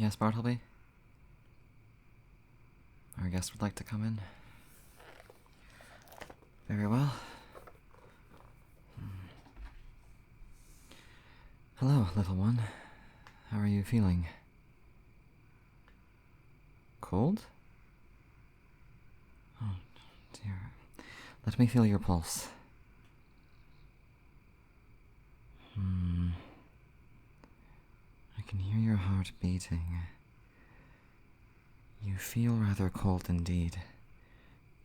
Yes, Bartleby? Our guest would like to come in. Very well. Hello, little one. How are you feeling? Cold? Oh, dear. Let me feel your pulse. I can hear your heart beating. You feel rather cold indeed.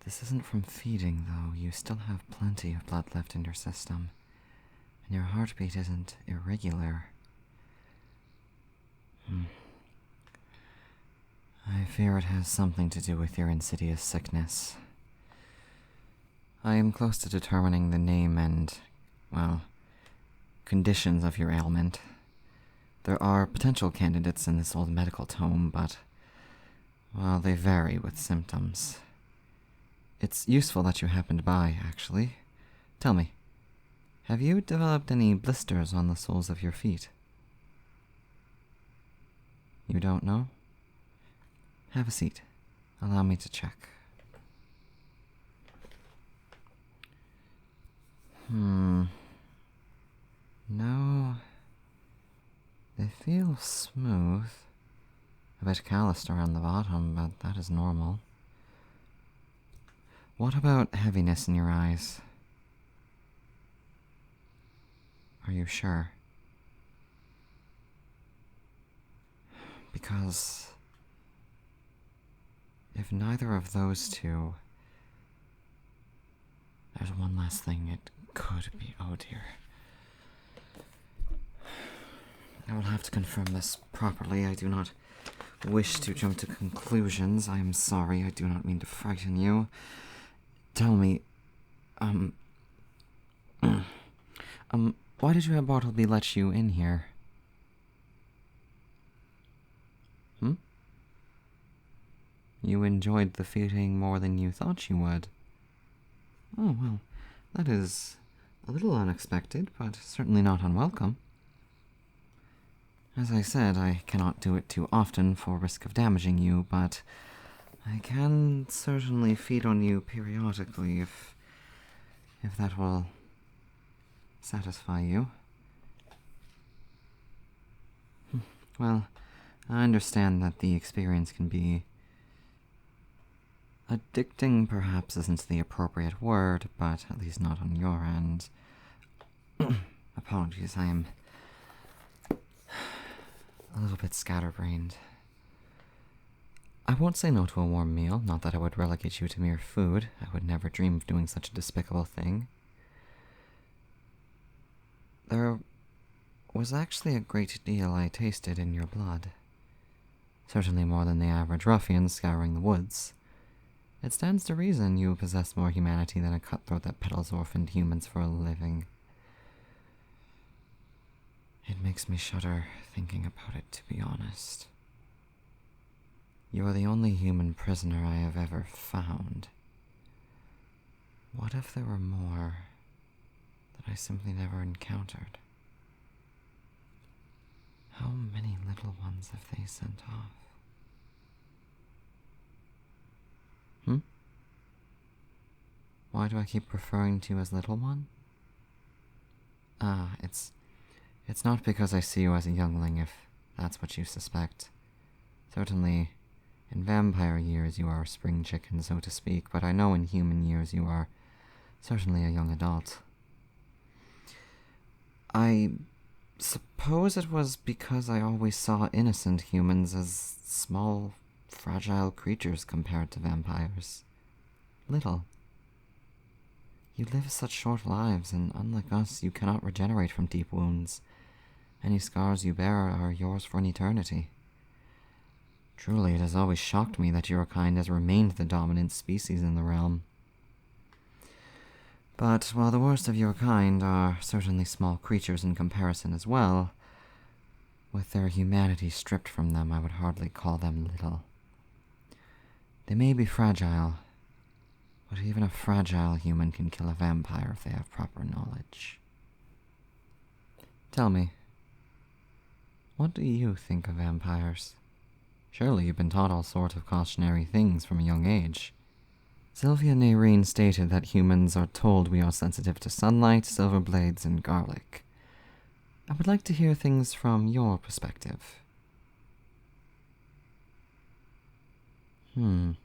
This isn't from feeding, though. You still have plenty of blood left in your system. And your heartbeat isn't irregular. I fear it has something to do with your insidious sickness. I am close to determining the name and, well, conditions of your ailment. There are potential candidates in this old medical tome, but, well, they vary with symptoms. It's useful that you happened by, actually. Tell me, have you developed any blisters on the soles of your feet? You don't know? Have a seat. Allow me to check. No. They feel smooth. A bit calloused around the bottom, but that is normal. What about heaviness in your eyes? Are you sure? Because if neither of those two... There's one last thing it could be. Oh dear. I will have to confirm this properly. I do not wish to jump to conclusions. I am sorry. I do not mean to frighten you. Tell me, why did you have Bartleby let you in here? You enjoyed the feeding more than you thought you would. Oh, well, that is a little unexpected, but certainly not unwelcome. As I said, I cannot do it too often for risk of damaging you, but I can certainly feed on you periodically if that will satisfy you. Well, I understand that the experience can be addicting. Perhaps isn't the appropriate word, but at least not on your end. Apologies, I am a little bit scatterbrained. I won't say no to a warm meal, not that I would relegate you to mere food. I would never dream of doing such a despicable thing. There was actually a great deal I tasted in your blood. Certainly more than the average ruffian scouring the woods. It stands to reason you possess more humanity than a cutthroat that peddles orphaned humans for a living. It makes me shudder thinking about it, to be honest. You are the only human prisoner I have ever found. What if there were more that I simply never encountered? How many little ones have they sent off? Why do I keep referring to you as little one? It's not because I see you as a youngling, if that's what you suspect. Certainly, in vampire years you are a spring chicken, so to speak, but I know in human years you are certainly a young adult. I suppose it was because I always saw innocent humans as small, fragile creatures compared to vampires. Little. You live such short lives, and unlike us, you cannot regenerate from deep wounds. Any scars you bear are yours for an eternity. Truly, it has always shocked me that your kind has remained the dominant species in the realm. But while the worst of your kind are certainly small creatures in comparison as well, with their humanity stripped from them, I would hardly call them little. They may be fragile, but even a fragile human can kill a vampire if they have proper knowledge. Tell me, what do you think of vampires? Surely you've been taught all sorts of cautionary things from a young age. Sylvia Nairine stated that humans are told we are sensitive to sunlight, silver blades, and garlic. I would like to hear things from your perspective. You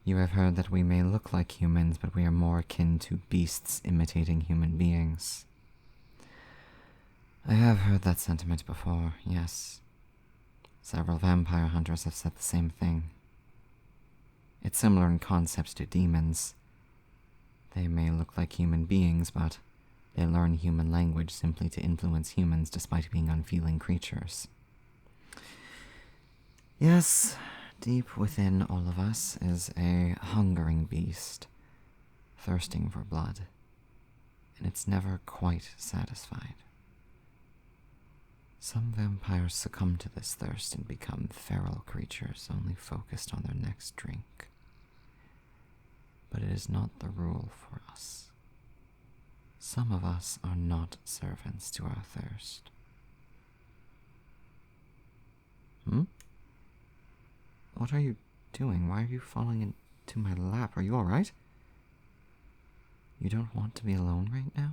have heard that we may look like humans, but we are more akin to beasts imitating human beings. I have heard that sentiment before, yes. Several vampire hunters have said the same thing. It's similar in concept to demons. They may look like human beings, but they learn human language simply to influence humans despite being unfeeling creatures. Yes, deep within all of us is a hungering beast, thirsting for blood, and it's never quite satisfied. Some vampires succumb to this thirst and become feral creatures only focused on their next drink. But it is not the rule for us. Some of us are not servants to our thirst. What are you doing? Why are you falling into my lap? Are you alright? You don't want to be alone right now?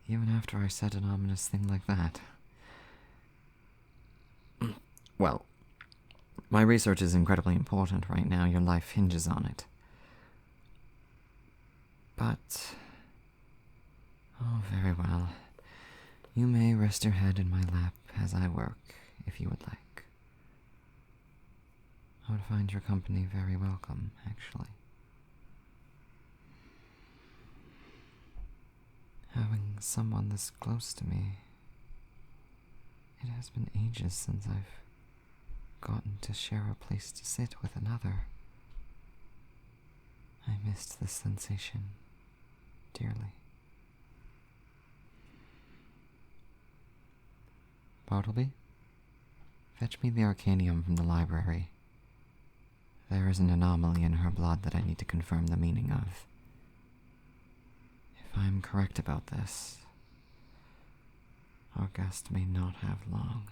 Even after I said an ominous thing like that. Well, my research is incredibly important right now. Your life hinges on it. But... oh, very well. You may rest your head in my lap as I work, if you would like. I would find your company very welcome, actually. Having someone this close to me, it has been ages since I've gotten to share a place to sit with another. I missed this sensation dearly. Bartleby, fetch me the arcanium from the library. There is an anomaly in her blood that I need to confirm the meaning of. If I am correct about this, our guest may not have long.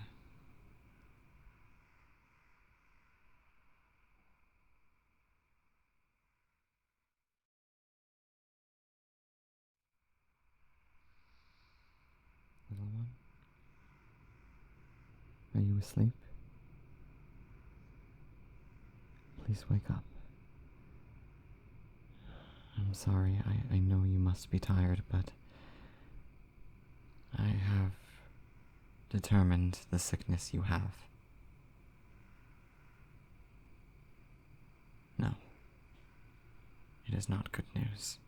Little one, are you asleep? Please wake up. I'm sorry, I know you must be tired, but I have determined the sickness you have. No, it is not good news.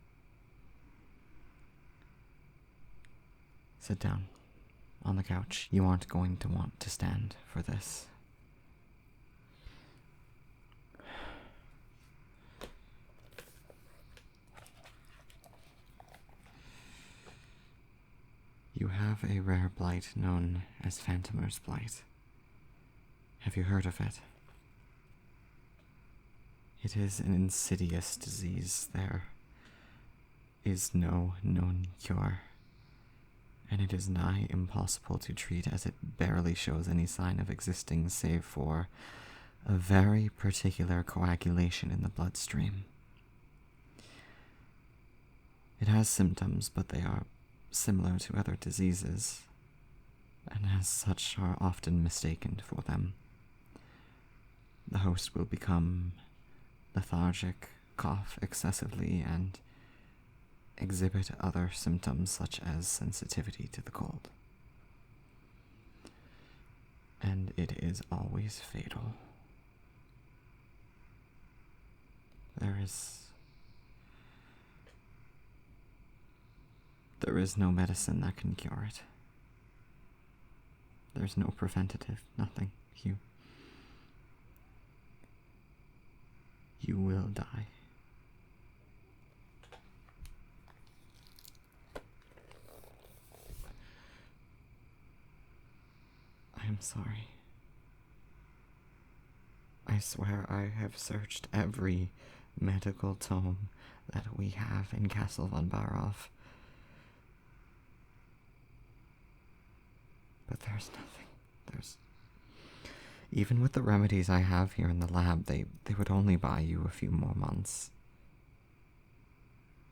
Sit down on the couch. You aren't going to want to stand for this. You have a rare blight known as Phantomer's Blight. Have you heard of it? It is an insidious disease. There is no known cure, and it is nigh impossible to treat as it barely shows any sign of existing save for a very particular coagulation in the bloodstream. It has symptoms, but they are similar to other diseases, and as such are often mistaken for them. The host will become lethargic, cough excessively, and exhibit other symptoms such as sensitivity to the cold. And it is always fatal. There is no medicine that can cure it. There's no preventative, nothing. You will die. I am sorry. I swear I have searched every medical tome that we have in Castle von Barov. But there's nothing. Even with the remedies I have here in the lab, they would only buy you a few more months.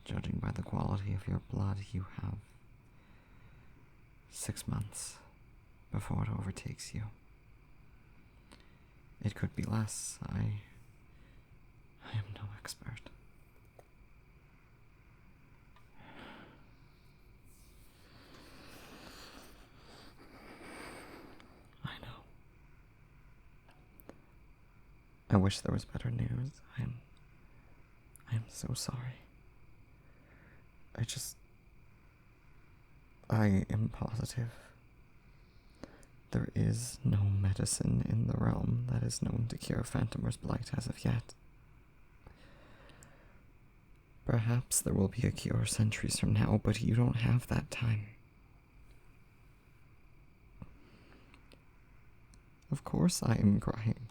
Judging by the quality of your blood, you have 6 months before it overtakes you. It could be less. I am no expert. I know. I wish there was better news. I am so sorry. I am positive there is no medicine in the realm that is known to cure Phantomer's Blight as of yet. Perhaps there will be a cure centuries from now, but you don't have that time. Of course I am crying.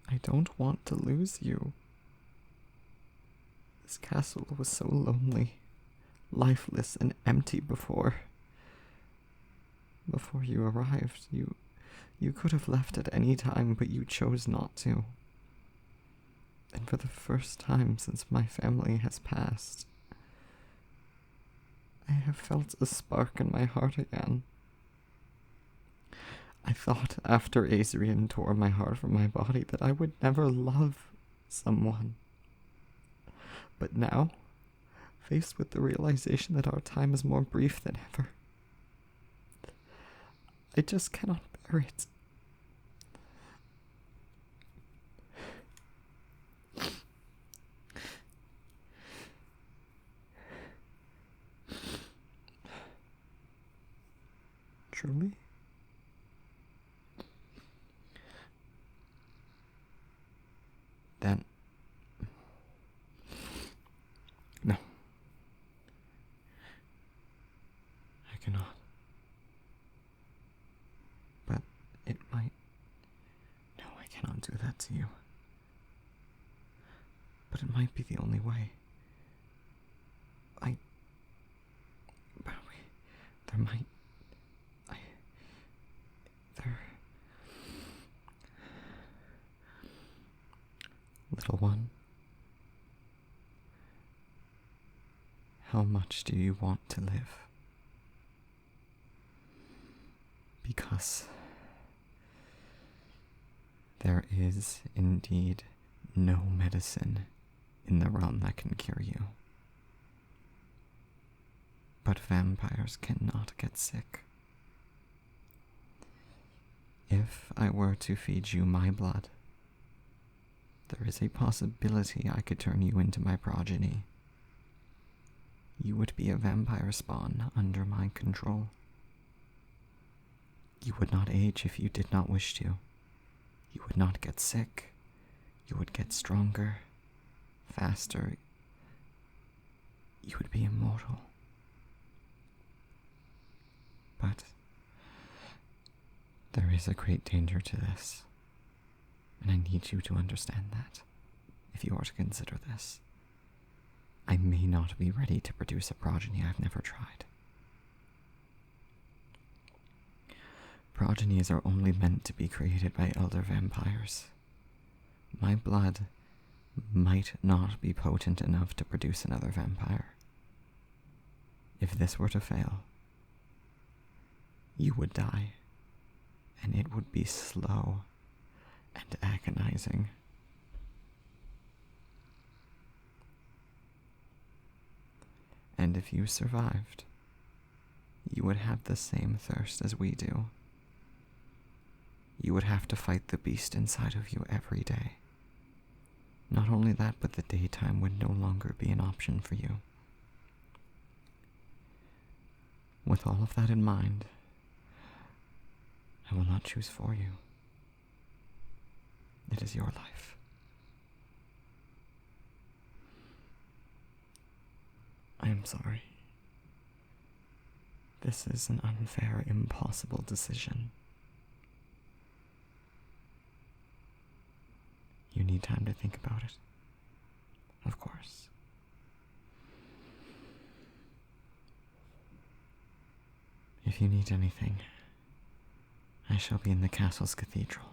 I don't want to lose you. This castle was so lonely, lifeless and empty before you arrived. You could have left at any time, but you chose not to. And for the first time since my family has passed, I have felt a spark in my heart again. I thought after Azrian tore my heart from my body that I would never love someone. But now, faced with the realization that our time is more brief than ever, I just cannot bear it. Truly? Then... no. I cannot. But it might... no, I cannot do that to you. But it might be the only way. There might... Little one, how much do you want to live? Because there is indeed no medicine in the realm that can cure you. But vampires cannot get sick. If I were to feed you my blood, there is a possibility I could turn you into my progeny. You would be a vampire spawn under my control. You would not age if you did not wish to. You would not get sick. You would get stronger, faster. You would be immortal. But there is a great danger to this. And I need you to understand that, if you are to consider this. I may not be ready to produce a progeny I've never tried. Progenies are only meant to be created by elder vampires. My blood might not be potent enough to produce another vampire. If this were to fail, you would die, and it would be slow and agonizing. And if you survived, you would have the same thirst as we do. You would have to fight the beast inside of you every day. Not only that, but the daytime would no longer be an option for you. With all of that in mind, I will not choose for you. It is your life. I am sorry. This is an unfair, impossible decision. You need time to think about it. Of course. If you need anything, I shall be in the castle's cathedral.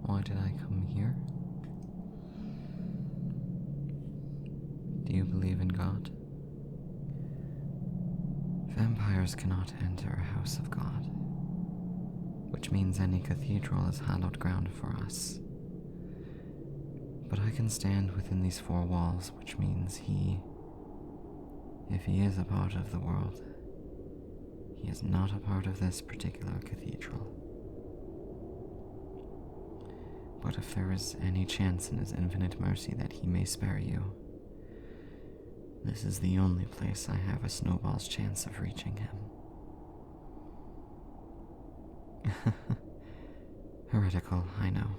Why did I come here? Do you believe in God? Vampires cannot enter a house of God, which means any cathedral is hallowed ground for us. But I can stand within these four walls, which means he, if he is a part of the world, he is not a part of this particular cathedral. But if there is any chance in his infinite mercy that he may spare you, this is the only place I have a snowball's chance of reaching him. Heretical, I know.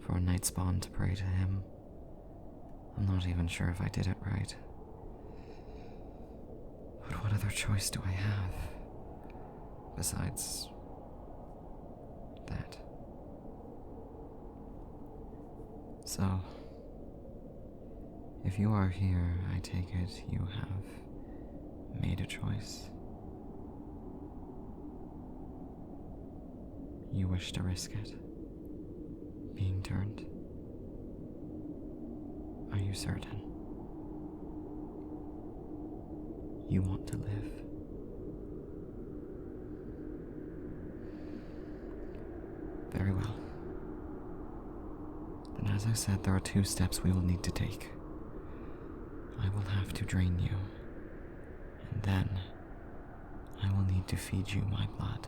For a night spawn to pray to him. I'm not even sure if I did it right. But what other choice do I have? Besides that. So, if you are here, I take it you have made a choice. You wish to risk it, being turned. Are you certain? You want to live? Very well. Then, as I said, there are two steps we will need to take. I will have to drain you, and then I will need to feed you my blood.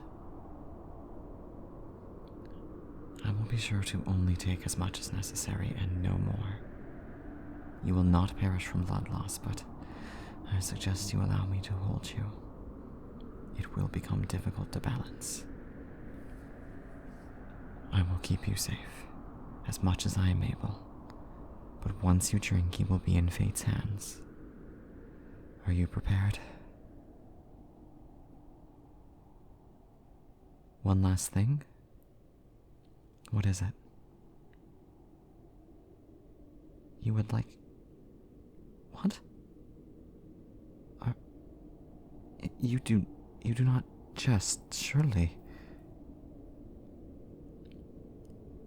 I will be sure to only take as much as necessary and no more. You will not perish from blood loss, but I suggest you allow me to hold you. It will become difficult to balance. I will keep you safe, as much as I am able, but once you drink, you will be in fate's hands. Are you prepared? One last thing? What is it? You would like... What? You do not jest, surely.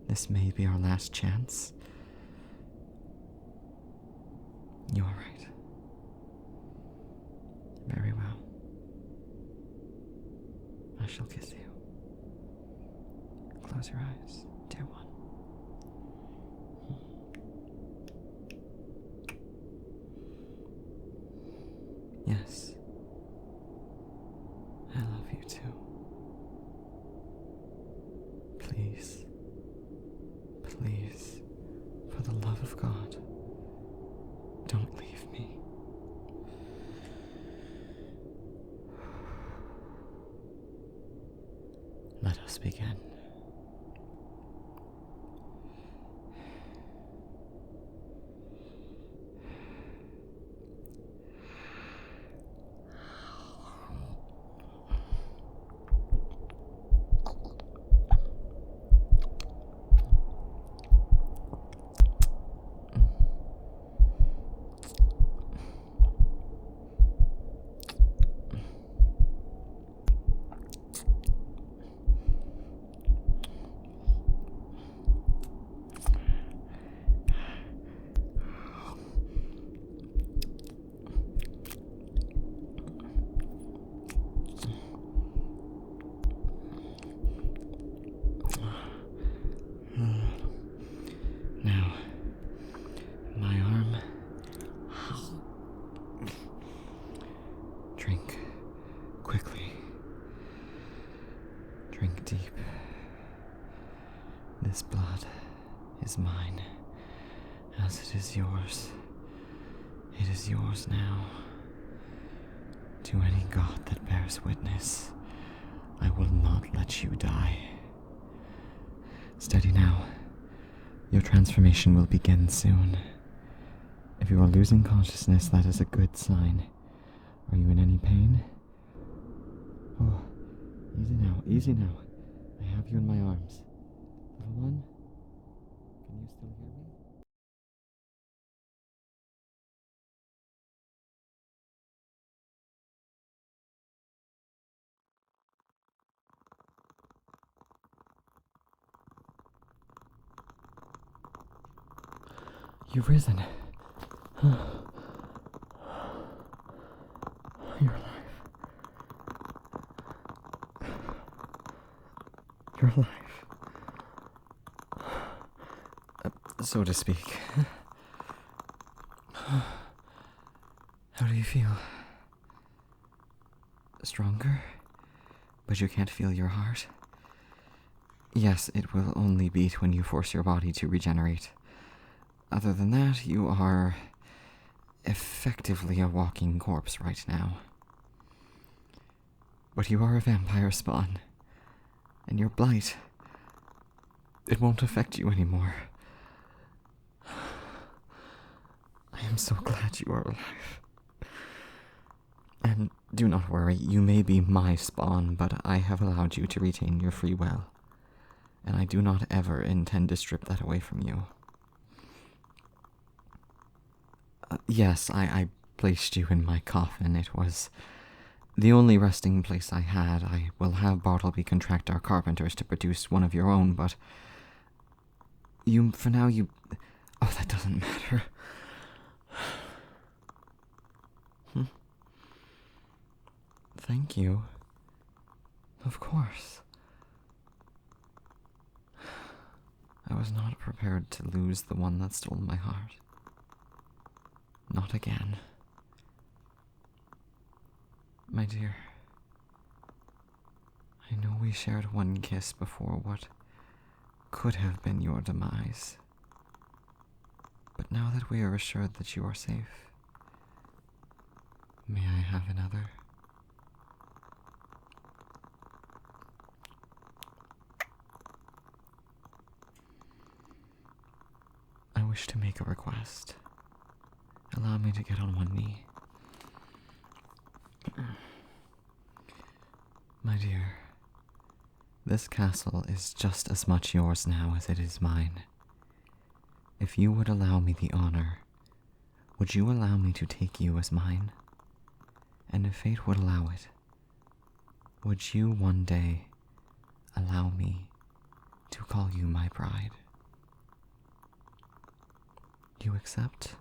This may be our last chance. You are right. Very well. I shall kiss you. Close your eyes, dear one. Yes. I love you too. Please, please, for the love of God, don't leave me. Let us begin. Now, my arm. Drink quickly. Drink deep. This blood is mine, as it is yours. It is yours now. To any god that bears witness, I will not let you die. Steady now. Your transformation will begin soon. If you are losing consciousness, that is a good sign. Are you in any pain? Oh, easy now, easy now. I have you in my arms. Little one, can you still hear me? You've risen. You're alive. You're alive. So to speak. How do you feel? Stronger? But you can't feel your heart? Yes, it will only beat when you force your body to regenerate. Other than that, you are effectively a walking corpse right now. But you are a vampire spawn, and your blight, it won't affect you anymore. I am so glad you are alive. And do not worry, you may be my spawn, but I have allowed you to retain your free will, and I do not ever intend to strip that away from you. Yes, I placed you in my coffin. It was the only resting place I had. I will have Bartleby contract our carpenters to produce one of your own, but for now, oh, that doesn't matter. Thank you. Of course. I was not prepared to lose the one that stole my heart. Not again. My dear, I know we shared one kiss before what could have been your demise. But now that we are assured that you are safe, may I have another? I wish to make a request. Allow me to get on one knee. My dear, this castle is just as much yours now as it is mine. If you would allow me the honor, would you allow me to take you as mine? And if fate would allow it, would you one day allow me to call you my bride? You accept?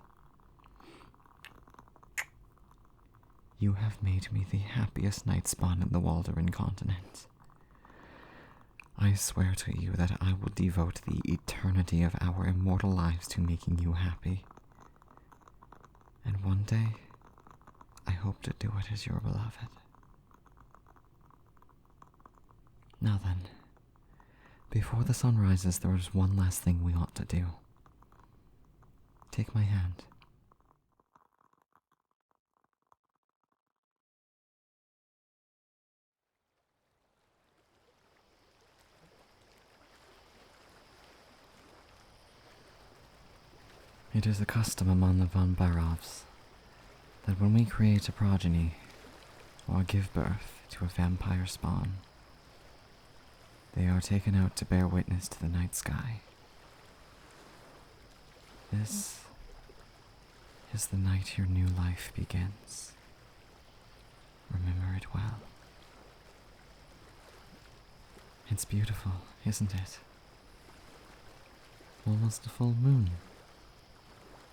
You have made me the happiest night spawn in the Walderen continent. I swear to you that I will devote the eternity of our immortal lives to making you happy. And one day, I hope to do it as your beloved. Now then, before the sun rises, there is one last thing we ought to do. Take my hand. It is a custom among the von Barovs that when we create a progeny or give birth to a vampire spawn, they are taken out to bear witness to the night sky. This is the night your new life begins. Remember it well. It's beautiful, isn't it? Almost a full moon.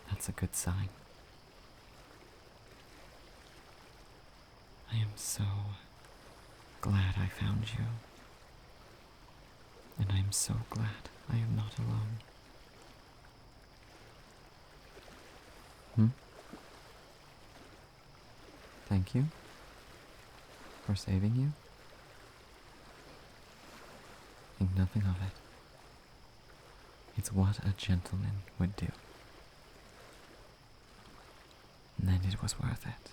That's a good sign. I am so glad I found you. And I am so glad I am not alone. Thank you for saving you. Think nothing of it. It's what a gentleman would do. then it was worth it.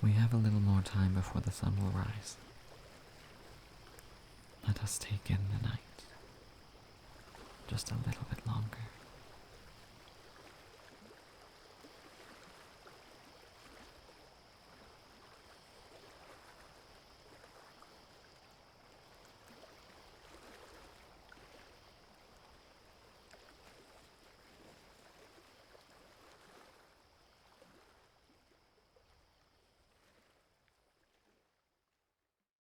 We have a little more time before the sun will rise. Let us take in the night just a little bit longer.